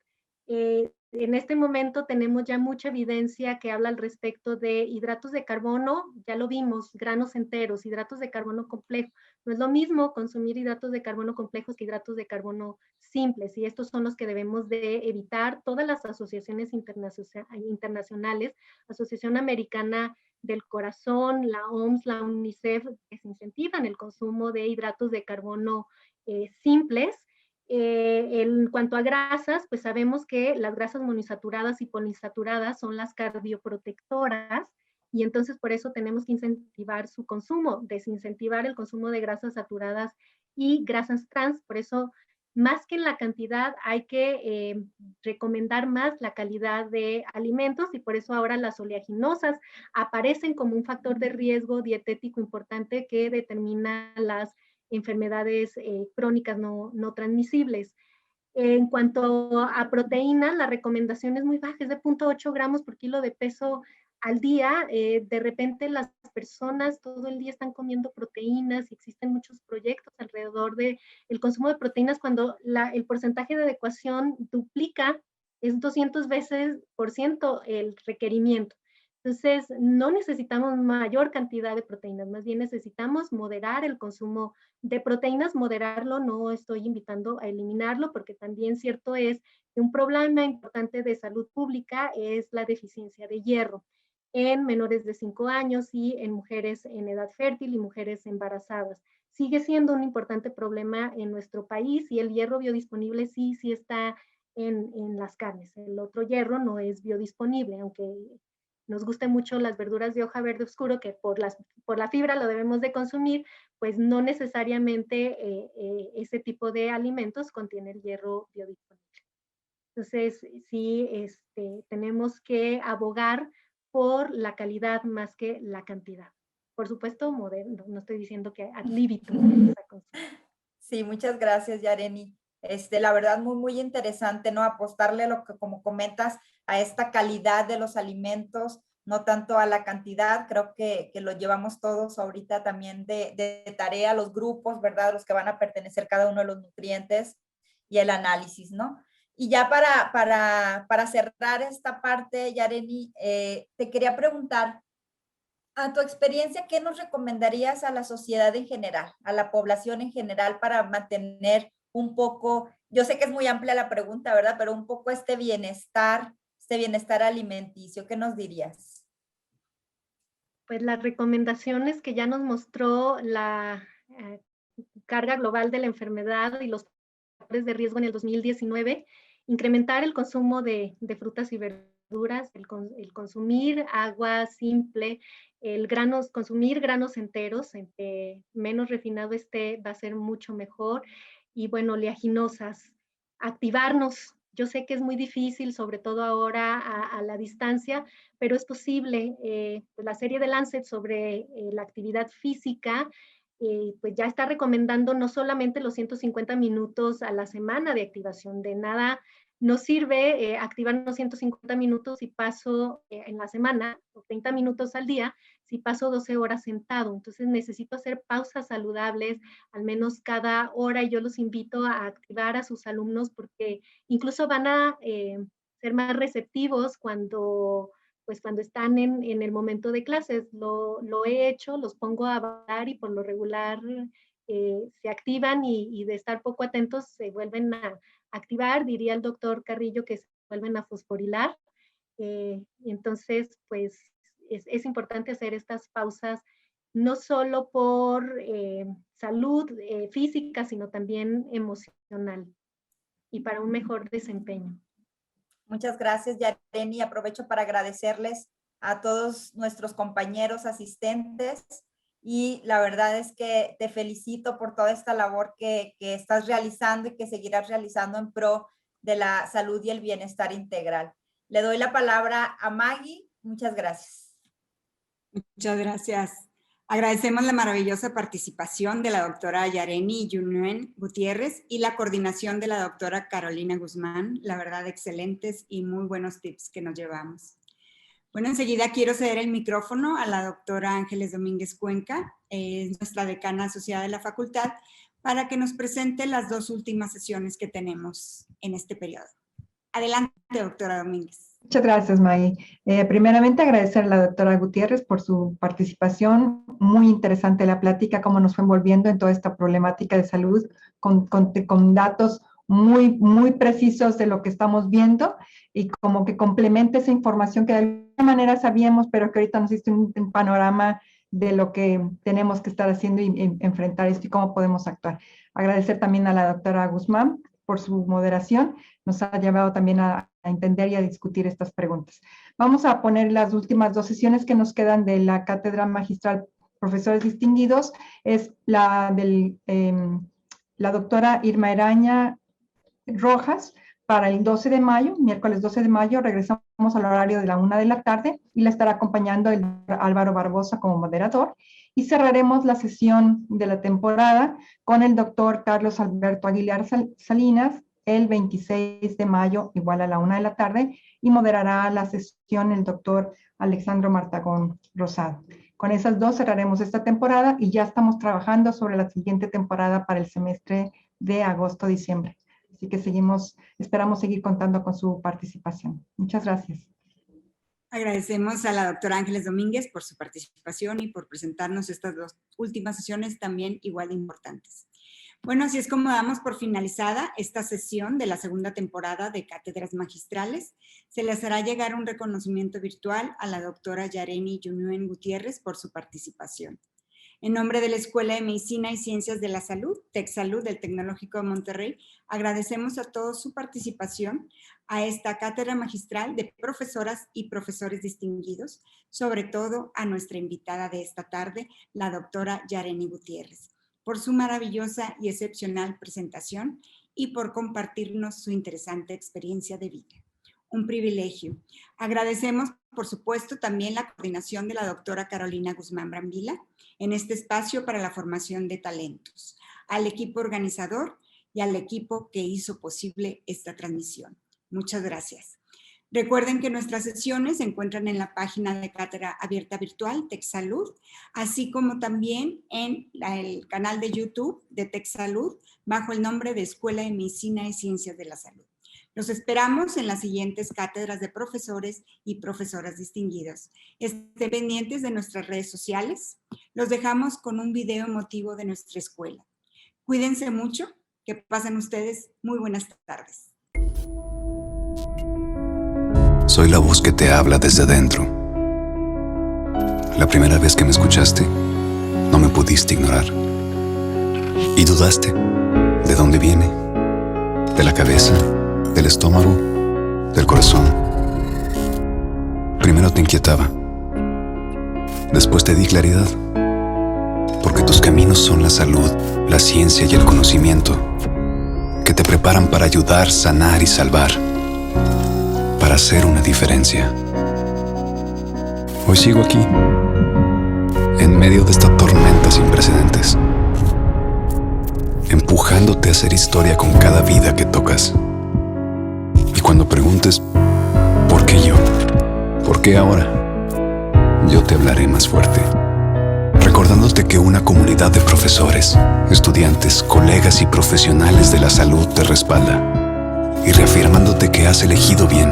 En este momento tenemos ya mucha evidencia que habla al respecto de hidratos de carbono, ya lo vimos, granos enteros, hidratos de carbono complejo. No es lo mismo consumir hidratos de carbono complejos que hidratos de carbono simples, y estos son los que debemos de evitar. Todas las asociaciones internacionales, Asociación Americana del Corazón, la OMS, la UNICEF, que se incentivan el consumo de hidratos de carbono simples. En cuanto a grasas, pues sabemos que las grasas monoinsaturadas y poliinsaturadas son las cardioprotectoras, y entonces por eso tenemos que incentivar su consumo, desincentivar el consumo de grasas saturadas y grasas trans. Por eso, más que en la cantidad, hay que recomendar más la calidad de alimentos, y por eso ahora las oleaginosas aparecen como un factor de riesgo dietético importante que determina las enfermedades crónicas no transmisibles. En cuanto a proteína, la recomendación es muy baja, es de 0.8 gramos por kilo de peso al día. De repente las personas todo el día están comiendo proteínas y existen muchos proyectos alrededor del consumo de proteínas cuando el porcentaje de adecuación duplica, es 200 veces por ciento el requerimiento. Entonces, no necesitamos mayor cantidad de proteínas, más bien necesitamos moderar el consumo de proteínas, moderarlo. No estoy invitando a eliminarlo, porque también cierto es que un problema importante de salud pública es la deficiencia de hierro en menores de 5 años y en mujeres en edad fértil y mujeres embarazadas. Sigue siendo un importante problema en nuestro país, y el hierro biodisponible sí está en las carnes. El otro hierro no es biodisponible, aunque nos gusten mucho las verduras de hoja verde oscuro, que por la fibra lo debemos de consumir, pues no necesariamente ese tipo de alimentos contiene el hierro biodisponible. Entonces, sí, tenemos que abogar por la calidad más que la cantidad. Por supuesto, moderno, no estoy diciendo que ad libitum. Sí, muchas gracias, Yareni. La verdad, muy interesante, ¿no? Apostarle lo que, como comentas, a esta calidad de los alimentos, no tanto a la cantidad. Creo que lo llevamos todos ahorita también de tarea, los grupos, ¿verdad? Los que van a pertenecer cada uno de los nutrientes y el análisis, ¿no? Y ya para cerrar esta parte, Yareni, te quería preguntar, a tu experiencia, ¿qué nos recomendarías a la sociedad en general, a la población en general, para mantener un poco, yo sé que es muy amplia la pregunta, ¿verdad? Pero un poco este bienestar alimenticio, ¿qué nos dirías? Pues las recomendaciones que ya nos mostró la carga global de la enfermedad y los factores de riesgo en el 2019, incrementar el consumo de frutas y verduras, el consumir agua simple, consumir granos enteros, entre menos refinado va a ser mucho mejor. Y bueno, oleaginosas, activarnos. Yo sé que es muy difícil, sobre todo ahora a la distancia, pero es posible. Pues la serie de Lancet sobre la actividad física, pues ya está recomendando no solamente los 150 minutos a la semana de activación. De nada nos sirve activarnos 150 minutos si paso en la semana, o 30 minutos al día, si paso 12 horas sentado. Entonces necesito hacer pausas saludables al menos cada hora, y yo los invito a activar a sus alumnos, porque incluso van a ser más receptivos cuando están en el momento de clases. Lo he hecho, los pongo a hablar, y por lo regular se activan, y de estar poco atentos se vuelven a activar, diría el doctor Carrillo, que se vuelven a fosforilar. Entonces, pues es importante hacer estas pausas, no solo por salud física, sino también emocional, y para un mejor desempeño. Muchas gracias, Yareni. Aprovecho para agradecerles a todos nuestros compañeros asistentes, y la verdad es que te felicito por toda esta labor que estás realizando y que seguirás realizando en pro de la salud y el bienestar integral. Le doy la palabra a Maggie. Muchas gracias. Muchas gracias. Agradecemos la maravillosa participación de la doctora Yareni Yunuen Gutiérrez y la coordinación de la doctora Carolina Guzmán. La verdad, excelentes y muy buenos tips que nos llevamos. Bueno, enseguida quiero ceder el micrófono a la doctora Ángeles Domínguez Cuenca, es nuestra decana asociada de la facultad, para que nos presente las 2 últimas sesiones que tenemos en este periodo. Adelante, doctora Domínguez. Muchas gracias, May. Primeramente, agradecer a la doctora Gutiérrez por su participación. Muy interesante la plática, cómo nos fue envolviendo en toda esta problemática de salud, con datos muy precisos de lo que estamos viendo y como que complementa esa información que de alguna manera sabíamos, pero que ahorita nos diste un panorama de lo que tenemos que estar haciendo y enfrentar esto y cómo podemos actuar. Agradecer también a la doctora Guzmán por su moderación. Nos ha llevado también a entender y a discutir estas preguntas. Vamos a poner las últimas 2 sesiones que nos quedan de la Cátedra Magistral Profesores Distinguidos. Es la de la doctora Irma Eraña Rojas para el 12 de mayo, miércoles 12 de mayo. Regresamos al horario de la 1 de la tarde y la estará acompañando el Álvaro Barbosa como moderador. Y cerraremos la sesión de la temporada con el doctor Carlos Alberto Aguilar Salinas el 26 de mayo, igual a la 1 de la tarde, y moderará la sesión el doctor Alexandro Martagón Rosado. Con esas 2 cerraremos esta temporada y ya estamos trabajando sobre la siguiente temporada para el semestre de agosto-diciembre. Así que esperamos seguir contando con su participación. Muchas gracias. Agradecemos a la doctora Ángeles Domínguez por su participación y por presentarnos estas 2 últimas sesiones también igual de importantes. Bueno, así es como damos por finalizada esta sesión de la 2ª temporada de Cátedras Magistrales. Se les hará llegar un reconocimiento virtual a la doctora Yareni Yunuen Gutiérrez por su participación. En nombre de la Escuela de Medicina y Ciencias de la Salud, TecSalud del Tecnológico de Monterrey, agradecemos a todos su participación a esta cátedra magistral de profesoras y profesores distinguidos, sobre todo a nuestra invitada de esta tarde, la doctora Yareni Gutiérrez, por su maravillosa y excepcional presentación y por compartirnos su interesante experiencia de vida. Un privilegio. Agradecemos, por supuesto, también la coordinación de la doctora Carolina Guzmán Brambila en este espacio para la formación de talentos, al equipo organizador y al equipo que hizo posible esta transmisión. Muchas gracias. Recuerden que nuestras sesiones se encuentran en la página de Cátedra Abierta Virtual TecSalud, así como también en el canal de YouTube de TecSalud bajo el nombre de Escuela de Medicina y Ciencias de la Salud. Los esperamos en las siguientes cátedras de profesores y profesoras distinguidas. Estén pendientes de nuestras redes sociales. Los dejamos con un video emotivo de nuestra escuela. Cuídense mucho, que pasen ustedes muy buenas tardes. Soy la voz que te habla desde dentro. La primera vez que me escuchaste, no me pudiste ignorar. Y dudaste. ¿De dónde viene? ¿De la cabeza? ¿Del estómago? ¿Del corazón? Primero te inquietaba. Después te di claridad. Porque tus caminos son la salud, la ciencia y el conocimiento, que te preparan para ayudar, sanar y salvar, para hacer una diferencia. Hoy sigo aquí, en medio de esta tormenta sin precedentes, empujándote a hacer historia con cada vida que tocas. Y cuando preguntes, ¿por qué yo? ¿Por qué ahora? Yo te hablaré más fuerte, recordándote que una comunidad de profesores, estudiantes, colegas y profesionales de la salud te respalda, y reafirmándote que has elegido bien,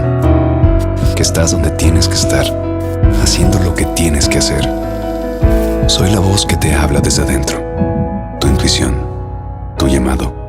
que estás donde tienes que estar, haciendo lo que tienes que hacer. Soy la voz que te habla desde adentro, tu intuición, tu llamado.